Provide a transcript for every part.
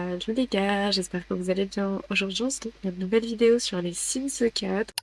Salut les gars, j'espère que vous allez bien. Aujourd'hui, on se retrouve pour une nouvelle vidéo sur les Sims 4.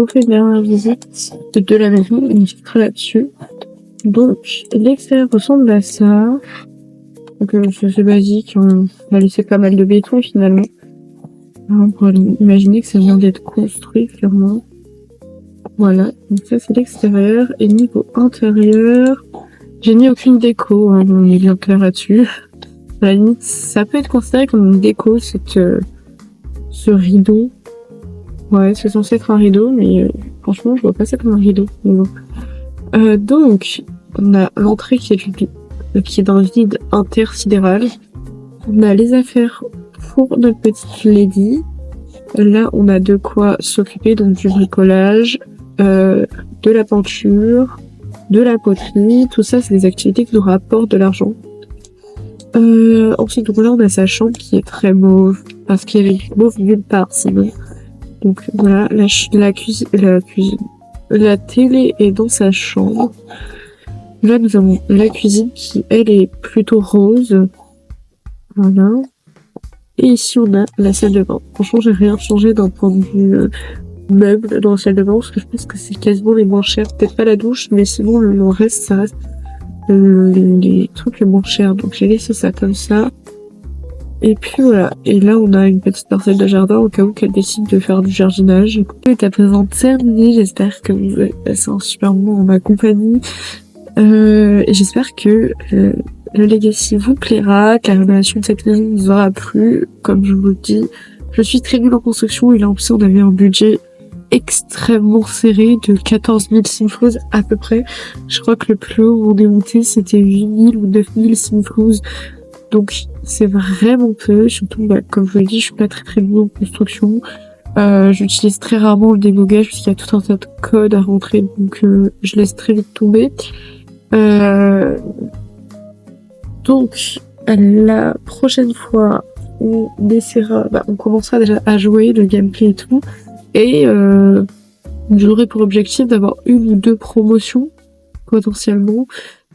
vous fais une dernière visite de la maison, on filtre là-dessus. Donc, l'extérieur ressemble à ça. Donc, c'est basique, on a laissé pas mal de béton finalement. On pourrait imaginer que ça vient d'être construit, clairement. Voilà, donc ça c'est l'extérieur. Et niveau intérieur, j'ai mis aucune déco, hein, on est bien clair là-dessus. À la limite, ça peut être considéré comme une déco, ce rideau. Ouais, c'est censé être un rideau, mais franchement, je vois pas ça comme un rideau. Mais bon. Donc, on a l'entrée qui est dans le vide intersidéral. On a les affaires pour notre petite lady. Là, on a de quoi s'occuper, donc du bricolage, de la peinture, de la poterie. Tout ça, c'est des activités qui nous rapportent de l'argent. Ensuite, donc là, on a sa chambre qui est très mauve, parce qu'il y avait du mauve nulle part, sinon. Donc voilà, la cuisine. La télé est dans sa chambre. Là, nous avons la cuisine qui, elle, est plutôt rose. Voilà. Et ici, on a la salle de bain. Franchement, j'ai rien changé d'un point de vue meuble dans la salle de bain, parce que je pense que c'est quasiment les moins chers. Peut-être pas la douche, mais sinon, le reste, ça reste les trucs les moins chers. Donc, j'ai laissé ça comme ça. Et puis voilà, et là on a une petite parcelle de jardin au cas où qu'elle décide de faire du jardinage. Le coup est à présent terminé, j'espère que vous avez passé un super moment en ma compagnie. Et j'espère que le Legacy vous plaira, que la rénovation de cette maison vous aura plu. Comme je vous le dis, je suis très nulle en construction et là en plus on avait un budget extrêmement serré de 14 000 simflouz à peu près. Je crois que le plus haut où on est monté c'était 8 000 ou 9 000 simflouz. Donc c'est vraiment peu, surtout comme je vous l'ai dit, je suis pas très bonne en construction. J'utilise très rarement le débogage parce qu'il y a tout un tas de codes à rentrer, donc je laisse très vite tomber. Donc la prochaine fois on essaiera, on commencera déjà à jouer le gameplay et tout, et j'aurai pour objectif d'avoir 1 ou 2 promotions potentiellement,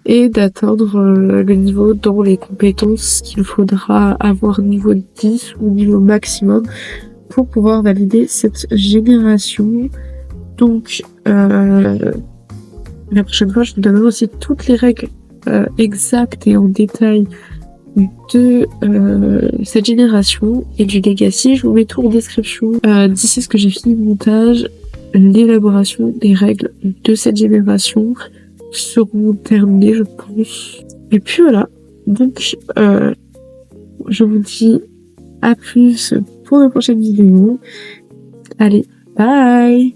et d'atteindre le niveau dans les compétences qu'il faudra avoir niveau 10 ou niveau maximum pour pouvoir valider cette génération. Donc la prochaine fois je vous donnerai aussi toutes les règles exactes et en détail de cette génération et du Legacy. Je vous mets tout en description. D'ici ce que j'ai fini le montage, l'élaboration des règles de cette génération seront terminés, je pense. Et puis voilà. Donc, je vous dis à plus pour la prochaine vidéo. Allez, bye!